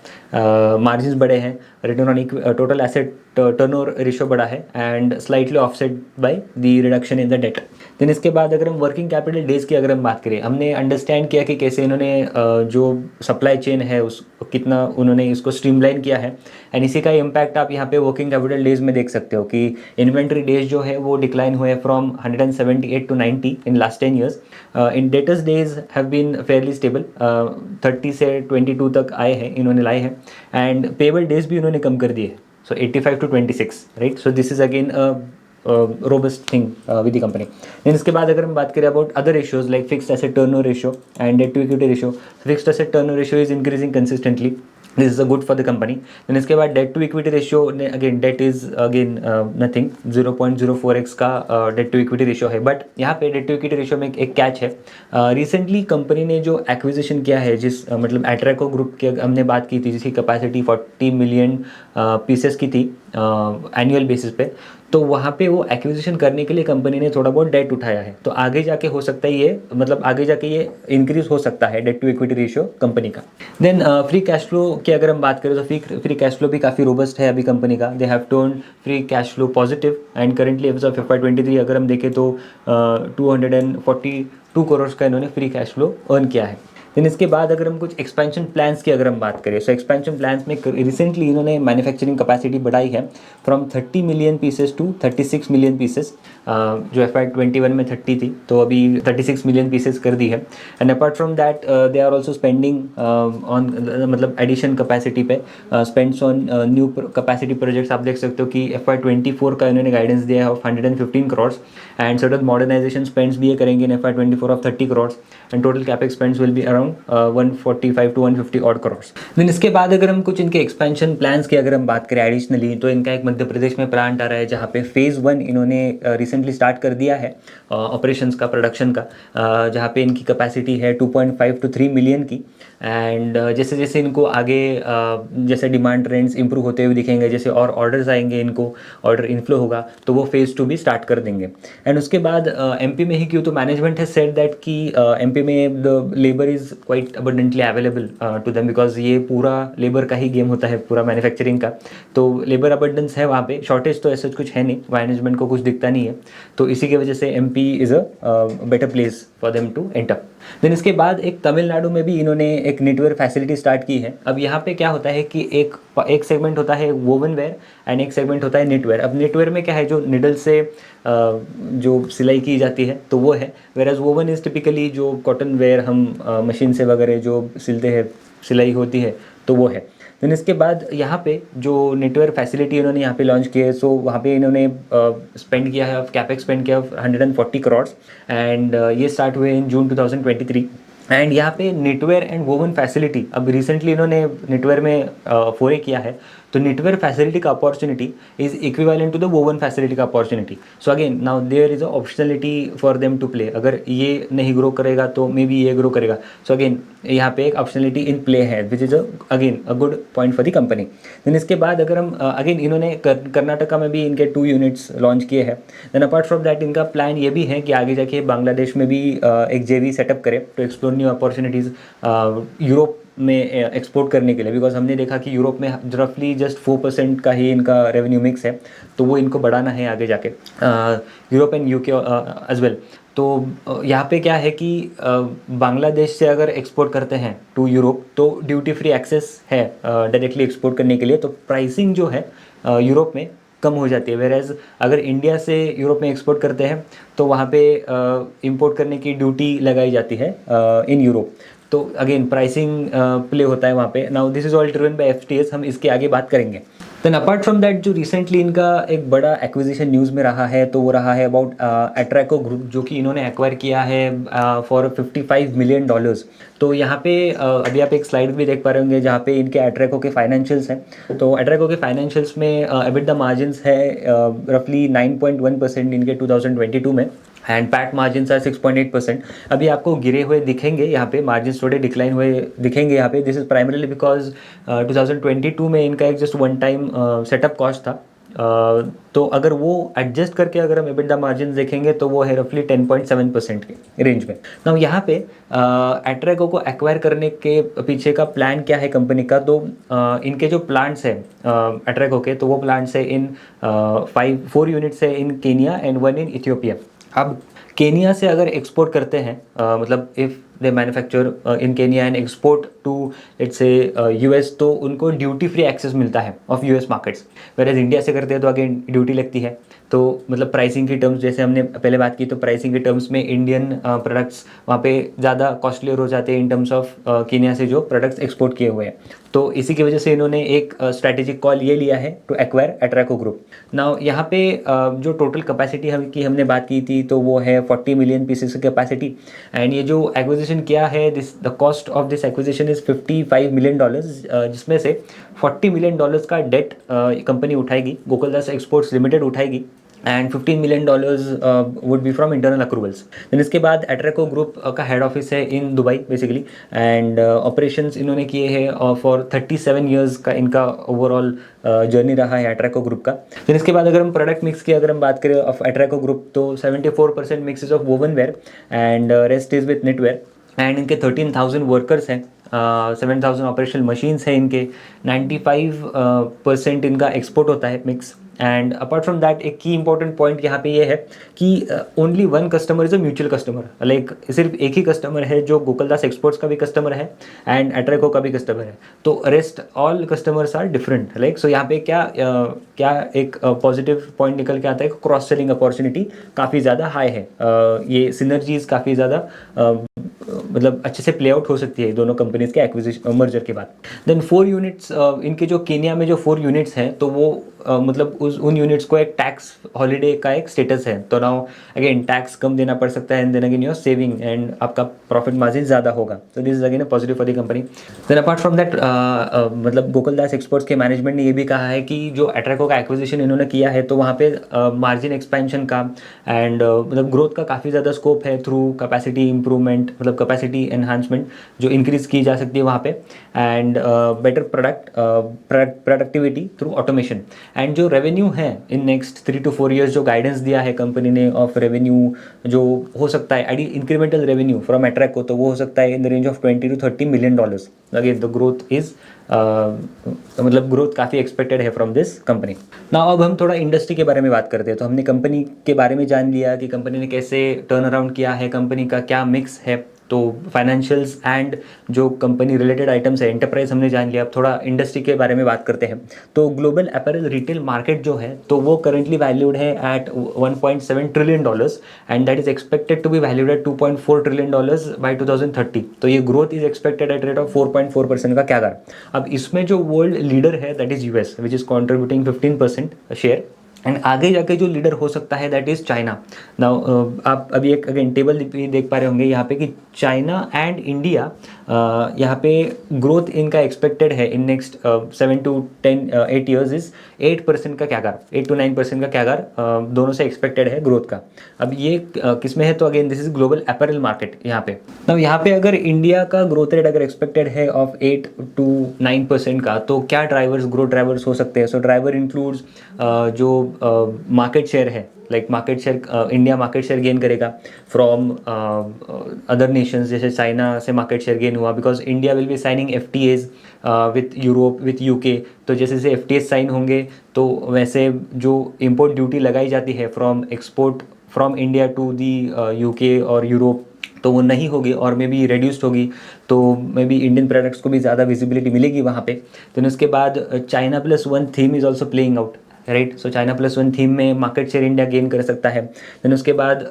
मार्जिन बड़े हैं, return on total asset turnover ratio बढ़ा है and slightly offset by the reduction in the debt. Then इसके बाद अगर हम वर्किंग कैपिटल डेज की अगर हम बात करें, हमने अंडरस्टैंड किया कि कैसे इन्होंने जो सप्लाई चेन है उस कितना उन्होंने इसको स्ट्रीमलाइन किया है एंड इसी का इम्पैक्ट आप यहाँ पे वर्किंग कैपिटल डेज में देख सकते हो कि इन्वेंट्री डेज जो है वो डिक्लाइन हुए from 178 to 90 in last 10 years. In debtors days have been fairly stable, 30 से 22 तक आए हैं इन्होंने लाए हैं एंड पेबल डेज भी उन्होंने कम कर दिए, so 85 to 26, right? So this is again a robust thing with the company. Then इसके बाद अगर हम बात करें about other ratios like fixed asset turnover ratio and debt to equity ratio, fixed asset turnover ratio is increasing consistently. This is a good for the company. Then इसके बाद debt to equity ratio, again debt is again nothing, 0.04x का debt to equity ratio है, but यहाँ पे debt to equity ratio में एक catch है। Recently company ने जो एक्विजिशन किया है, जिस मतलब एट्रैको ग्रुप की हमने बात की थी जिसकी कैपेसिटी 40 मिलियन पीसेस की थी एनुअल बेसिस पे, तो वहाँ पे वो एक्विजिशन करने के लिए कंपनी ने थोड़ा बहुत डेट उठाया है, तो आगे जाके हो सकता है ये मतलब आगे जाके ये इंक्रीज हो सकता है debt to equity ratio company का। देन फ्री कैश फ्लो की अगर हम बात करें तो फ्री कैश फ्लो भी काफ़ी रोबस्ट है अभी कंपनी का। They have turn free cash flow positive and currently as of FY23 अगर हम देखें तो 242 करोड़ का इन्होंने फ्री कैश फ्लो अर्न किया है। देन इसके बाद अगर हम कुछ एक्सपेंशन प्लान्स की अगर हम बात करें, सो एक्सपेंशन प्लान्स में रिसेंटली इन्होंने मैन्युफैक्चरिंग कैपेसिटी बढ़ाई है from 30 million pieces to 36 million pieces, जो FY21 में 30 थी तो अभी 36 मिलियन पीसेस कर दी है। And apart from that they are also spending on मतलब एडिशन कैपेसिटी पे, spends on new capacity projects. आप देख सकते हो कि FY24 का इन्होंने गाइडेंस दिया है of 115 crore and certain modernisation spends भी ये करेंगे in FY24 of 30 crore and total capex spends will be around 145 to 150 odd crore. Then इसके बाद अगर हम कुछ इनके एक्सपेंशन प्लान्स की अगर हम बात करें एडिशनली, तो इनका एक मध्य प्रदेश में प्लांट आ रहा है जहाँ पे फेज़ 1 इन्होंने रिसेंटली स्टार्ट कर दिया है ऑपरेशंस का, प्रोडक्शन का, जहाँ पे इनकी कैपेसिटी है 2.5 to 3 मिलियन की। एंड जैसे जैसे इनको आगे जैसे डिमांड ट्रेंड्स इंप्रूव होते हुए दिखेंगे, जैसे और ऑर्डर्स आएंगे, इनको ऑर्डर इनफ्लो होगा तो वो फेज़ 2 भी स्टार्ट कर देंगे। एंड उसके बाद MP में ही क्यों, तो मैनेजमेंट हैज सेड दैट कि MP में the labour is quite abundantly available to them, because ये पूरा लेबर का ही गेम होता है पूरा मैन्युफैक्चरिंग का, तो लेबर अबंडेंस है वहाँ पे, शॉर्टेज तो ऐसा कुछ है नहीं, मैनेजमेंट को कुछ दिखता नहीं है, तो इसी की वजह से MP is a better place for them to enter. Then इसके बाद एक तमिलनाडु में भी इन्होंने एक निटवेयर फैसिलिटी स्टार्ट की है। अब यहाँ पे क्या होता है कि एक सेगमेंट होता है वोवन वेयर एंड एक सेगमेंट होता है निटवेयर। अब निटवेयर में क्या है, जो निडल से जो सिलाई की जाती है तो वो है, whereas woven is typically जो कॉटन वेयर हम मशीन से वगैरह जो सिलते हैं, सिलाई होती है, तो वो है। देन इसके बाद यहाँ पे जो नेटवेयर फैसिलिटी इन्होंने यहाँ पे लॉन्च की है, सो वहाँ पे इन्होंने स्पेंड किया है, कैपेक्स स्पेंड किया 140 करोड़ एंड ये स्टार्ट हुए इन जून 2023। एंड यहाँ पे नेटवेयर एंड वोवन फैसिलिटी अब रिसेंटली इन्होंने नेटवेयर में फोरे किया है, तो नेटवेयर फैसिलिटी का opportunity is equivalent to the woven facility का opportunity. So again now there is a optionality for them to play, अगर ये नहीं ग्रो करेगा तो मे बी ये ग्रो करेगा, सो अगेन यहाँ पे एक ऑप्शनलिटी इन प्ले है which is again a good point for the company. Then इसके बाद अगर हम अगेन इन्होंने कर्नाटका में भी इनके 2 यूनिट्स लॉन्च किए हैं। देन अपार्ट फ्रॉम दैट इनका प्लान ये भी है कि आगे जाके बांग्लादेश में भी एक JV सेटअप करे to explore new opportunities Europe में एक्सपोर्ट करने के लिए, बिकॉज हमने देखा कि यूरोप में रफली जस्ट 4% का ही इनका रेवेन्यू मिक्स है, तो वो इनको बढ़ाना है आगे जाके Europe and UK as well. तो यहाँ पे क्या है कि बांग्लादेश से अगर एक्सपोर्ट करते हैं टू यूरोप तो ड्यूटी फ्री एक्सेस है डायरेक्टली एक्सपोर्ट करने के लिए, तो प्राइसिंग जो है यूरोप में कम हो जाती है। वेरेज अगर इंडिया से यूरोप में एक्सपोर्ट करते हैं तो वहाँ पे इंपोर्ट करने की ड्यूटी लगाई जाती है इन यूरोप, तो अगेन प्राइसिंग प्ले होता है वहाँ पे। Now this is all driven by FTAs, हम इसके आगे बात करेंगे। देन अपार्ट फ्रॉम दैट जो रिसेंटली इनका एक बड़ा एक्विजिशन न्यूज़ में रहा है, तो वो रहा है अबाउट एट्रैको ग्रुप, जो कि इन्होंने एक्वायर किया है फॉर $55 मिलियन। तो यहाँ पे अभी आप एक स्लाइड भी देख पा रहे होंगे जहाँ पे इनके एट्रैको के फाइनेंशियल्स हैं। तो एट्रैको के फाइनेंशियल्स में एबिटा मार्जिन्स है रफली 9.1% इनके 2022 में एंड पैट मार्जिन आर 6.8%। अभी आपको गिरे हुए दिखेंगे यहाँ पे, मार्जिन थोड़े डिक्लाइन हुए दिखेंगे यहाँ पे। दिस इज़ प्राइमरली बिकॉज 2022 में इनका एक just one time setup cost था तो अगर वो एडजस्ट करके अगर हम EBITDA मार्जिन देखेंगे तो वो है रफली 10.7% के रेंज में। नाउ यहाँ पे एट्रैको को एक्वायर करने के पीछे का प्लान क्या है कंपनी का, तो इनके जो प्लांट्स हैं एट्रैको के, तो वो प्लांट्स है इन 4 यूनिट्स है in Kenya and 1 in Ethiopia. अब केनिया से अगर एक्सपोर्ट करते हैं, मतलब if they manufacture in Kenya and export to let's say US, तो उनको ड्यूटी फ्री एक्सेस मिलता है of US markets. Whereas India से करते हैं तो अगेन ड्यूटी लगती है। तो मतलब प्राइसिंग की टर्म्स जैसे हमने पहले बात की, तो प्राइसिंग के टर्म्स में इंडियन प्रोडक्ट्स वहाँ पे ज़्यादा कॉस्टलियर हो जाते हैं इन टर्म्स ऑफ केनिया से जो प्रोडक्ट्स एक्सपोर्ट किए हुए हैं। तो इसी की वजह से इन्होंने एक स्ट्रैटेजिक कॉल ये लिया है टू एक्वायर एट्रैको ग्रुप। नाउ यहाँ पे जो टोटल कैपेसिटी हमने बात की थी, तो वो है 40 मिलियन पीसेस की कैपेसिटी। एंड ये जो एक्विजिशन किया है, the cost of this acquisition is $55 million, जिसमें से $40 मिलियन का डेट कंपनी उठाएगी, गोकुलदास एक्सपोर्ट्स लिमिटेड उठाएगी, and $15 million would be from internal accruals. Then इसके बाद एट्रैको ग्रुप का हेड ऑफिस है in Dubai basically, and operations इन्होंने किए हैं फॉर 37 ईयर्स का इनका ओवरऑल जर्नी रहा है एट्रैको ग्रुप का। देन इसके बाद अगर हम प्रोडक्ट मिक्स की अगर हम बात करें ऑफ एट्रैको ग्रुप, तो 74% mix is of woven wear and rest is with knitwear. And इनके 13,000 वर्कर्स हैं, 7,000 ऑपरेशनल मशीन्स हैं इनके, 95% इनका एक्सपोर्ट होता है mix. And apart from that एक की इंपॉर्टेंट पॉइंट यहाँ पे ये है कि only one customer is a mutual customer, like सिर्फ एक ही कस्टमर है जो गोकुलदास एक्सपोर्ट्स का भी कस्टमर है एंड एट्रैको का भी कस्टमर है, तो rest all customers are different, like so यहाँ पे क्या एक पॉजिटिव पॉइंट निकल के आता है, क्रॉस सेलिंग अपॉर्चुनिटी काफ़ी ज़्यादा हाई है, ये सिनर्जीज काफ़ी ज़्यादा मतलब अच्छे से प्ले आउट हो सकती है दोनों कंपनीज के एक्विजिशन मर्जर के बाद। देन 4 यूनिट्स, इनके जो केनिया में जो 4 यूनिट्स हैं, तो वो मतलब उन यूनिट्स को एक टैक्स हॉलीडे का एक स्टेटस है, तो नाउ अगेन टैक्स कम देना पड़ सकता है, and then again your saving and आपका प्रॉफिट मार्जिन ज़्यादा होगा, तो this is again a positive for the company. Then apart from that मतलब गोकुलदास एक्सपोर्ट्स के मैनेजमेंट ने ये भी कहा है कि जो एट्रैको का एक्विजिशन इन्होंने किया है, तो वहाँ पे मार्जिन एक्सपेंशन का एंड मतलब ग्रोथ का काफ़ी ज़्यादा स्कोप है थ्रू कैपेसिटी इंप्रूवमेंट, मतलब कैपेसिटी एनहांसमेंट जो इंक्रीज़ की जा सकती है वहाँ पे, and better productivity through automation. And जो रेवेन्यू है इन नेक्स्ट 3 to 4 ईयर्स जो गाइडेंस दिया है कंपनी ने ऑफ रेवेन्यू, जो हो सकता है इंक्रीमेंटल रेवेन्यू फ्रॉम एट्रैको, तो वो हो सकता है in the range of $20 to $30 million. Again the growth is मतलब ग्रोथ काफ़ी एक्सपेक्टेड है फ्रॉम दिस कंपनी। ना अब हम थोड़ा इंडस्ट्री के बारे में बात करते हैं। तो हमने कंपनी के बारे में जान लिया कि कंपनी ने कैसे टर्न अराउंड किया है, कंपनी का क्या मिक्स है, तो फाइनेंशियल्स एंड जो कंपनी रिलेटेड आइटम्स है, एंटरप्राइज हमने जान लिया। अब थोड़ा इंडस्ट्री के बारे में बात करते हैं। तो ग्लोबल अपैरल रिटेल मार्केट जो है, तो वो करेंटली वैल्यूड है at $1.7 trillion and that is expected to be valued at $2.4 trillion by 2030। तो ये growth is expected at rate of 4.4% का कैगर। अब इसमें जो वर्ल्ड लीडर है that is US, which is contributing 15% share, and आगे जाके जो लीडर हो सकता है दैट इज़ चाइना। नाउ आप अभी एक अगेन टेबल देख पा रहे होंगे यहाँ पे कि चाइना एंड इंडिया यहाँ पे ग्रोथ इनका एक्सपेक्टेड है in next 7 to 8 years is 8% का कैगर, 8 to 9% का कैगर दोनों से एक्सपेक्टेड है ग्रोथ का। अब ये किस में है, तो again this is global apparel market यहाँ पे। नाउ यहाँ पे अगर इंडिया का ग्रोथ रेट अगर एक्सपेक्टेड है ऑफ 8 to 9% का, तो क्या ड्राइवर्स ग्रोथ ड्राइवर्स हो सकते हैं। सो ड्राइवर इंक्लूड्स जो मार्केट शेयर है, like market share, India market share gain करेगा फ्रॉम अदर नेशंस, जैसे चाइना से मार्केट शेयर गेन हुआ because India will be signing FTAs with Europe with UK। तो जैसे जैसे FTAs साइन होंगे, तो वैसे जो इम्पोर्ट ड्यूटी लगाई जाती है from export from India to the UK और यूरोप, तो वो नहीं होगी और मे बी रिड्यूस्ड होगी, तो मे बी इंडियन प्रोडक्ट्स को भी ज़्यादा विजिबिलिटी मिलेगी वहाँ पे। तो उसके बाद China plus one theme is also playing out, right. So China plus one theme में मार्केट शेयर इंडिया गेन कर सकता है। देन उसके बाद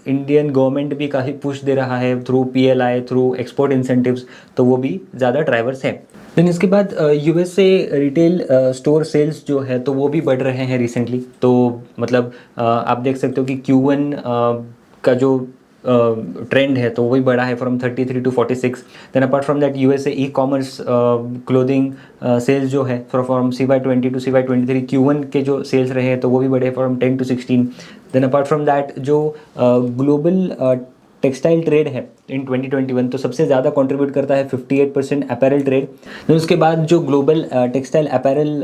इंडियन गवर्नमेंट भी काफ़ी पुश दे रहा है through PLI, through export incentives, तो वो भी ज़्यादा ड्राइवर्स हैं। देन इसके बाद USA रिटेल स्टोर सेल्स जो है, तो वो भी बढ़ रहे हैं रिसेंटली। तो मतलब आप देख सकते हो कि Q1 का जो ट्रेंड है, तो वही बढ़ा है from 33 to 46। Then apart from that USA e commerce clothing sales जो है from CY20 to CY23 Q1 के जो सेल्स रहे हैं, तो वो भी बढ़े from 10 to 16। Then apart from that जो ग्लोबल टेक्सटाइल ट्रेड है इन 2021, तो सबसे ज़्यादा कंट्रीब्यूट करता है 58% अपैरल ट्रेड। तो उसके बाद जो global textile apparel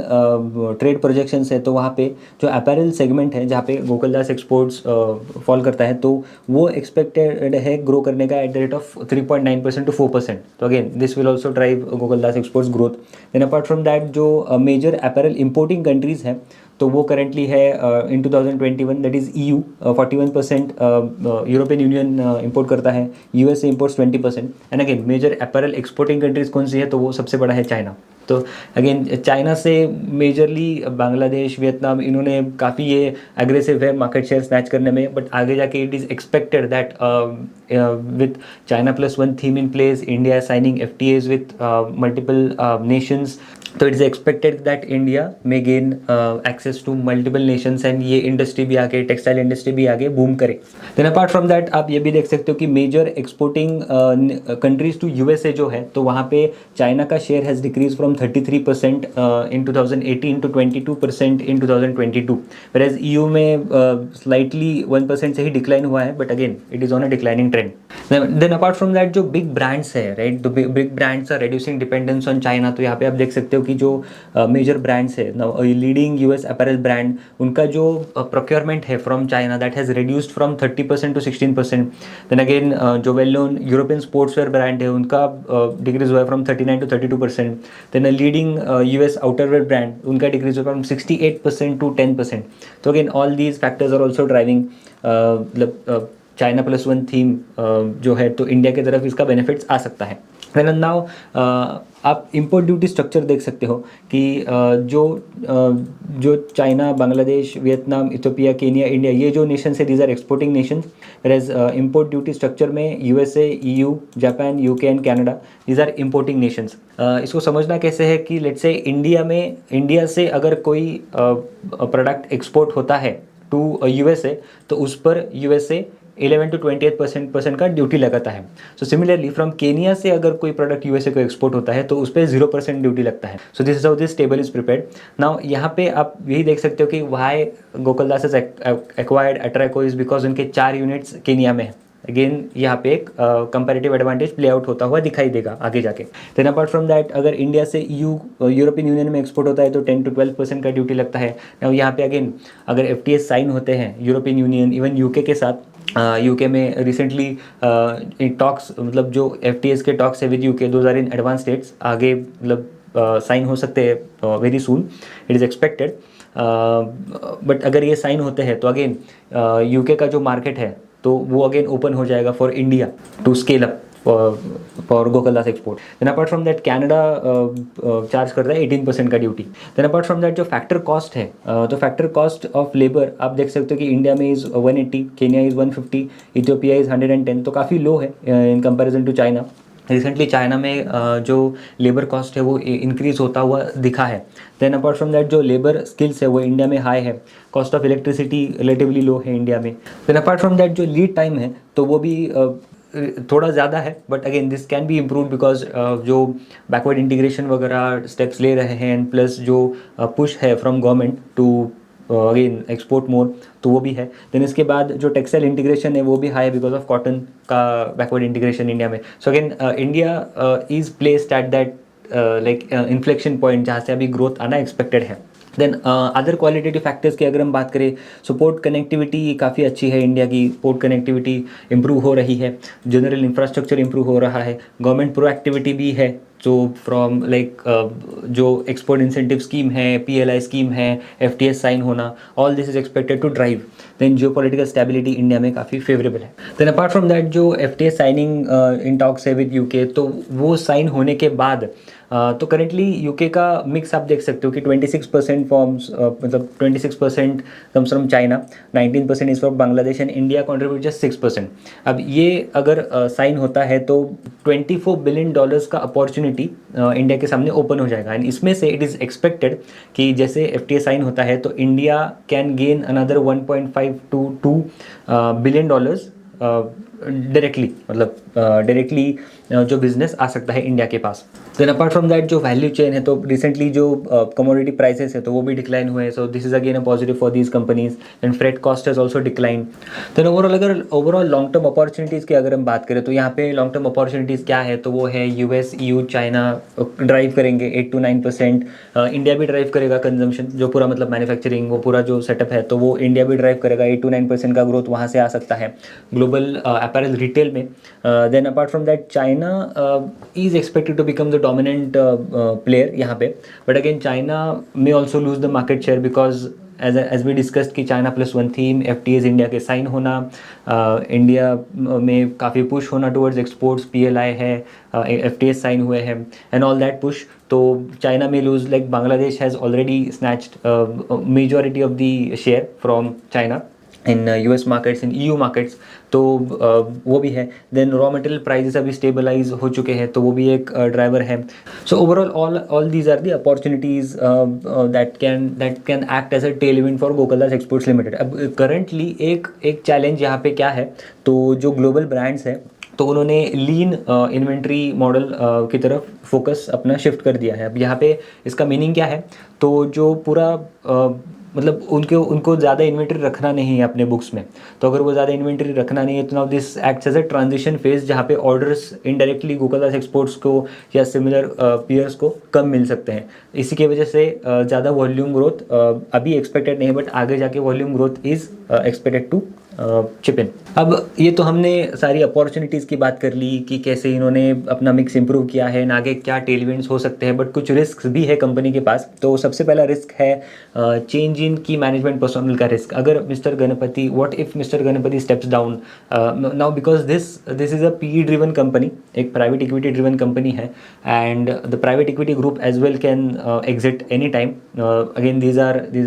trade projections है, तो वहाँ पे जो अपैरल सेगमेंट है जहाँ पे गोकुलदास एक्सपोर्ट्स फॉल करता है, तो वो एक्सपेक्टेड है ग्रो करने का at the rate of 3.9% to 4%। तो again this will also drive Gokaldas exports growth. Then apart from that जो मेजर अपैरल इंपोर्टिंग कंट्रीज़ हैं, तो वो करेंटली है in 2021, that is EU 41%, European Union import करता है, USA imports 20%। And again major apparel exporting countries कौन सी है, तो वो सबसे बड़ा है चाइना। तो अगेन चाइना से मेजरली बांग्लादेश, वियतनाम, इन्होंने काफ़ी ये एग्रेसिव है मार्केट शेयर स्नैच करने में, बट आगे जाके it is expected that with China+1 theme in place, India signing FTAs with multiple nations, तो इट्स एक्सपेक्टेड दैट इंडिया में gain access to multiple nations and ये इंडस्ट्री भी आगे, टेक्सटाइल इंडस्ट्री भी आगे बूम करे। देन अपार्ट फ्रॉम दैट आप ये भी देख सकते हो कि major exporting countries to USA जो है, तो वहाँ पे चाइना का share has decrease from 33% in 2018 to 22% in 2022, whereas EU में स्लाइटली 1% से ही डिक्लाइन हुआ है, but again it is on a declining trend. Then apart from that जो बिग ब्रांड्स है, right, the big brands are reducing dependence on China. तो यहाँ पे आप देख सकते हो कि जो मेजर ब्रांड्स है, लीडिंग US अपैरल ब्रांड, उनका जो प्रोक्योरमेंट है from China that has reduced from 30% to 16%। Then again जो well known European sportswear brand है, उनका डिक्रीज हुआ है from 39 to 32%। Then leading US outerwear brand, उनका डिक्रीज हुआ फ्रॉम 68% टू 10%। तो again all these factors are also driving मतलब China+1 theme जो है, तो इंडिया की तरफ इसका बेनिफिट्स आ सकता है। देन नाउ आप इंपोर्ट ड्यूटी स्ट्रक्चर देख सकते हो कि जो China, Bangladesh, Vietnam, Ethiopia, Kenya, India, ये जो नेशन है these are exporting nation, whereas import duty structure में USA, EU, Japan, UK and Canada, these are importing nations. इसको समझना कैसे है कि लेट्स से इंडिया से अगर कोई प्रोडक्ट एक्सपोर्ट होता है टू USA, तो उस पर USA 11 to 28% का ड्यूटी लगाता है। सो सिमिलरली फ्रॉम केनिया से अगर कोई प्रोडक्ट USA को एक्सपोर्ट होता है, तो उस पर 0% ड्यूटी लगता है। So this is how this table is prepared. Now यहाँ पे आप यही देख सकते हो कि why Gokuldas has acquired Atraco is because उनके 4 यूनिट्स केनिया में है। अगेन यहाँ पे एक कंपैरेटिव एडवांटेज प्ले आउट होता हुआ दिखाई देगा आगे जाके। देन अपार्ट फ्रॉम दैट अगर इंडिया से यूरोपियन यूनियन में एक्सपोर्ट होता है, तो 10 to 12% का ड्यूटी लगता है। Now यहाँ पे अगेन अगर FTA साइन होते हैं यूरोपियन यूनियन इवन UK के साथ, UK में रिसेंटली टॉक्स, मतलब जो FTAs के टॉक्स है with UK, those are in advance states, आगे मतलब साइन हो सकते हैं very soon, it is expected. But अगर ये साइन होते हैं, तो अगेन UK का जो मार्केट है, तो वो अगेन ओपन हो जाएगा for India to scale up for Gokaldas export. Then apart from that Canada charge करता है 18% का duty. Then apart from that जो फैक्टर कॉस्ट है, तो फैक्टर कॉस्ट ऑफ लेबर आप देख सकते हो कि इंडिया में is 180, Kenya is 150, Ethiopia is 110, तो काफ़ी लो है in comparison to China. Recently China में जो लेबर कॉस्ट है वो इंक्रीज़ होता हुआ दिखा है। देन अपार्ट फ्रॉम दैट जो लेबर स्किल्स है वो इंडिया में हाई है, cost of electricity relatively low है इंडिया में। देन अपार्ट फ्रॉम दैट जो लीड टाइम है, तो वो भी थोड़ा ज़्यादा है, but again this can be improve because जो बैकवर्ड इंटीग्रेशन वगैरह स्टेप्स ले रहे हैं, एंड प्लस जो पुश है from government to again export more, तो वो भी है। देन इसके बाद जो टेक्सटाइल इंटीग्रेशन है वो भी हाई है बिकॉज ऑफ कॉटन का बैकवर्ड इंटीग्रेशन इंडिया में। So again India is placed at that like inflection point जहाँ से अभी ग्रोथ आना एक्सपेक्टेड है। देन अदर क्वालिटेटिव फैक्टर्स की अगर हम बात करें, सो पोर्ट कनेक्टिविटी काफ़ी अच्छी है इंडिया की, पोर्ट कनेक्टिविटी इंप्रूव हो रही है, जनरल इंफ्रास्ट्रक्चर इंप्रूव हो रहा है, गवर्नमेंट प्रोएक्टिविटी भी है, जो फ्रॉम लाइक जो एक्सपोर्ट इंसेंटिव स्कीम है, PLI स्कीम है, FTS साइन होना, all this is expected to drive. Then geopolitical stability India में काफ़ी फेवरेबल है। देन अपार्ट फ्रॉम दैट जो FTA साइनिंग इन टॉक्स है विद UK, तो वो साइन होने के बाद तो करेंटली UK का मिक्स आप देख सकते हो कि 26% फॉर्म्स, मतलब 26% comes from China, 19% is from Bangladesh and India contribute just 6%। अब ये अगर साइन होता है तो $24 बिलियन का अपॉर्चुनिटी इंडिया के सामने ओपन हो जाएगा। एंड इसमें से इट इज़ एक्सपेक्टेड कि जैसे FTA साइन होता है तो India can gain another $1.5 to $2 billion directly, मतलब डायरेक्टली जो बिजनेस आ सकता है इंडिया के पास। देन अपार्ट फ्रॉम दैट जो वैल्यू चेन है, तो रिसेंटली जो कमोडिटी प्राइसेस है तो वो भी डिक्लाइन हुए हैं, so this is again a positive for these companies. And freight cost has also decline. Then overall अगर ओवरऑल लॉन्ग टर्म अपॉर्चुनिटीज़ की अगर हम बात करें तो यहाँ पे लॉन्ग टर्म अपॉर्चुनिटीज़ क्या है, तो वो है यूएस, ईयू, चाइना ड्राइव करेंगे 8 to 9%। इंडिया भी ड्राइव करेगा कंजम्पशन, जो पूरा मतलब मैन्युफैक्चरिंग वो पूरा जो सेटअप है तो वो इंडिया भी ड्राइव करेगा, 8 to 9% का ग्रोथ वहाँ से आ सकता है ग्लोबल अपैरल रिटेल में। Then apart from that China is expected to become the dominant player यहाँ पे, but again China may also lose the market share because as we discussed कि China plus one theme, FTAs India के sign होना, India में काफ़ी push होना towards exports, PLI है, एफटीएज sign हुए हैं एंड ऑल दैट पुश। तो चाइना में lose, like Bangladesh has already snatched majority of the share from China in US markets, in EU markets, तो वो भी है। देन रॉ मटेरियल प्राइसेस अभी स्टेबलाइज हो चुके हैं तो वो भी एक ड्राइवर है। So overall all these are the opportunities that can act as a tailwind for Gokaldas exports limited. अब करंटली एक चैलेंज यहाँ पे क्या है, तो जो ग्लोबल ब्रांड्स हैं तो उन्होंने लीन इन्वेंट्री मॉडल की तरफ फोकस अपना शिफ्ट कर दिया है। अब यहाँ पे इसका मीनिंग क्या है, तो जो पूरा मतलब उनको ज़्यादा इन्वेंट्री रखना नहीं है अपने बुक्स में, तो अगर वो ज़्यादा इन्वेंट्री रखना नहीं है तो now this acts as a transition phase जहाँ पे ऑर्डर्स इनडायरेक्टली गोकुलदास एक्सपोर्ट्स को या सिमिलर पीयर्स को कम मिल सकते हैं। इसी की वजह से ज़्यादा वॉल्यूम ग्रोथ अभी एक्सपेक्टेड नहीं है, बट आगे जाके volume growth is expected to chip in. अब ये तो हमने सारी अपॉर्चुनिटीज़ की बात कर ली कि कैसे इन्होंने अपना मिक्स इंप्रूव किया है, आगे क्या टेलविंड्स हो सकते हैं, बट कुछ रिस्क भी है कंपनी के पास। तो सबसे पहला रिस्क है change in key management personnel का रिस्क। अगर mister Ganapathi, what if mister Ganapathi steps down now, because this is a PE driven company, एक प्राइवेट इक्विटी ड्रिवन कंपनी है, and the private equity group as well can exit any time. Again these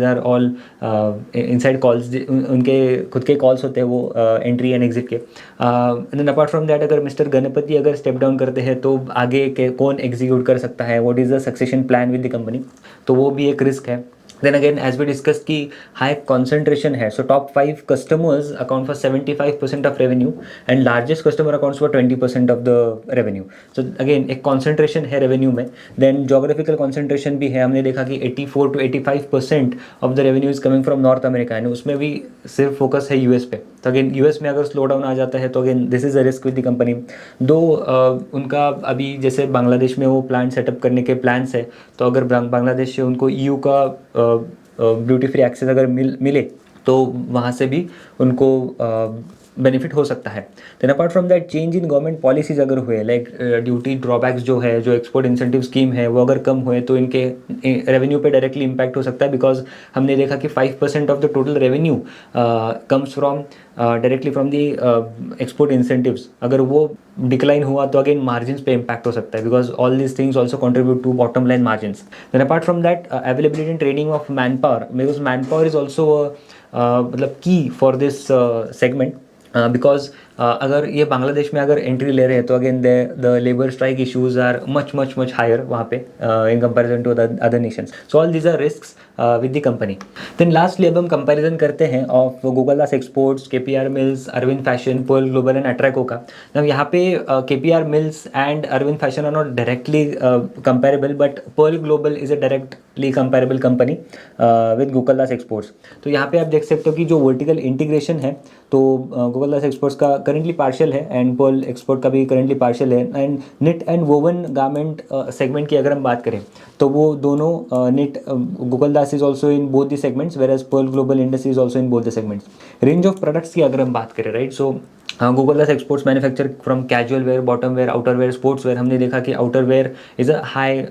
are all inside calls, उनके खुद के calls होते हैं वो entry and exit के। Then apart from that अगर मिस्टर गणपति अगर स्टेप डाउन करते हैं तो आगे के कौन एग्जीक्यूट कर सकता है, what is the succession plan with the company, तो वो भी एक रिस्क है। Then again as we discuss की हाई कॉन्सेंट्रेशन है, so top 5 customers account for 75% of revenue and largest customer accounts for 20% of the revenue. So again एक concentration है revenue में। देन जोग्राफिकल कॉन्सेंट्रेशन भी है, हमने देखा कि 84 to 85% of the revenue is coming from north America, and उसमें भी सिर्फ फोकस है यूएस पे। तो अगेन यूएस में अगर स्लो डाउन आ जाता है तो again this is a risk with the company. दो उनका अभी जैसे बांग्लादेश में वो प्लांट सेटअप करने के प्लान्स है, तो अगर बांग्लादेश से उनको ईयू का ड्यूटी फ्री एक्सेस अगर मिले तो वहाँ से भी उनको बेनिफिट हो सकता है। Then apart from that change in government policies अगर हुए, लाइक ड्यूटी ड्रॉबैक्स जो है, जो एक्सपोर्ट इंसेंटिव स्कीम है वो अगर कम हुए तो इनके रेवेन्यू पे डायरेक्टली इम्पैक्ट हो सकता है, बिकॉज हमने देखा कि 5% of the total revenue comes from directly from the export incentives. अगर वो डिक्लाइन हुआ तो अगेन मार्जिन्स पे इम्पैक्ट हो सकता है, because all these things also contribute to bottom line margins. Then apart from that availability and training of manpower, because manpower is also मतलब की फॉर दिस सेगमेंट, बिकॉज अगर ये बांग्लादेश में अगर एंट्री ले रहे हैं तो again the labour strike issues are much much much higher वहाँ पे in comparison to other nations. So all these are risks with the company. Then lastly अब हम कंपेरिजन करते हैं of Gokaldas Exports, KPR Mills, Arvind Fashion, Pearl Global and अट्रैको का। अब यहाँ पे KPR Mills and Arvind Fashion are not directly comparable, but Pearl Global is a directly comparable company with Gokuldas exports. तो यहाँ पे आप देख सकते हो कि जो वर्टिकल इंटीग्रेशन है तो गोकुलदास एक्सपोर्ट्स का करंटली पार्शियल है एंड पर्ल एक्सपोर्ट का भी करंटली पार्शियल है। And knit and woven garment segment की अगर हम बात करें तो वो दोनों knit Gokaldas is also in both the segments, whereas Pearl Global industry is also in both the segments. Range of products की अगर हम बात करें, right, so Gokaldas exports manufacture from casual wear, bottom wear, outer where, sports wear. हमने देखा कि outer wear is a high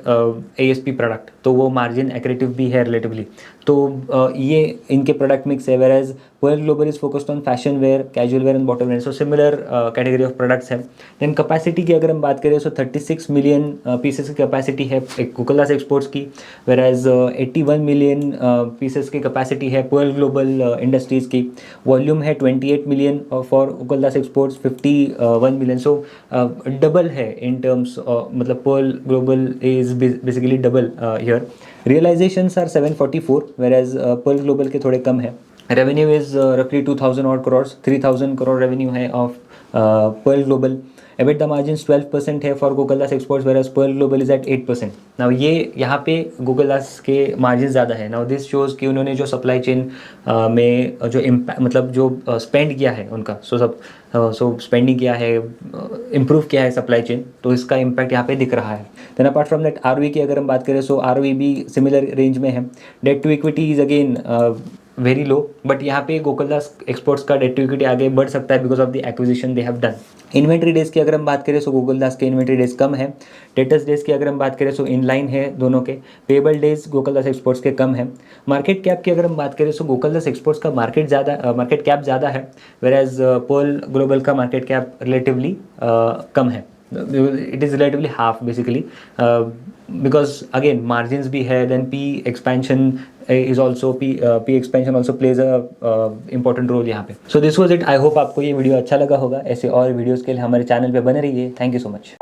ASP product, तो वो मार्जिन एक्रेटिव भी है रिलेटिवली। तो ये इनके प्रोडक्ट मिक्स है, whereas Pearl Global is focused on fashion wear, casual wear and bottom wear. So similar category of products है। Then capacity की अगर हम बात करें सो 36 मिलियन पीसेस की कैपेसिटी है गोकुलदास एक्सपोर्ट्स की, वेयर एज 81 मिलियन पीसेस की कैपेसिटी है पर्ल ग्लोबल इंडस्ट्रीज़ की। वॉल्यूम है 28 million for Gokaldas exports, 51 million. So double है इन टर्म्स, मतलब Pearl Global is basically double here. Realisations are 744, whereas Pearl Global के थोड़े कम है। रेवेन्यू इज रफली 2000 और करोड़, 3000 करोड़ रेवेन्यू है of Pearl Global EBITDA margins 12% है for Gokaldas exports whereas Pearl Global is at 8%। Now ये यहाँ पे गूगल दास के मार्जिन ज़्यादा है। नाउ दिस शोज़ कि उन्होंने जो सप्लाई चेन में जो इम्पैक्ट मतलब जो स्पेंड किया है उनका सो स्पेंडिंग किया है, इम्प्रूव किया है सप्लाई चेन, तो इसका इम्पैक्ट यहाँ पे दिख रहा है। Then apart from that ROE की अगर हम बात करें, सो आरओई भी सिमिलर रेंज में है। Debt to equity is again very low, but यहाँ पे गूगल दास एक्सपोर्ट्स का डेट टू इक्विटी आगे बढ़ सकता है because of the acquisition they have done. Inventory days की अगर हम बात करें सो गूगल दास के इन्वेंट्री डेज कम है। डेटर्स डेज की अगर हम बात करें सो इन लाइन है दोनों के। पेबल डेज गूगल दास एक्सपोर्ट्स के कम है। मार्केट कैप की अगर हम बात करें सो गूगल दास एक्सपोर्ट्स का मार्केट कैप ज़्यादा है, वेर एज पर्ल ग्लोबल का मार्केट कैप रिलेटिवली कम है। It is relatively half basically, because again margin भी है, then P expansion is also P expansion also plays a important role यहाँ पे। So this was it. I hope आपको ये video अच्छा लगा होगा। ऐसे और वीडियोज़ के लिए हमारे चैनल पे बने रहिए। Thank you so much.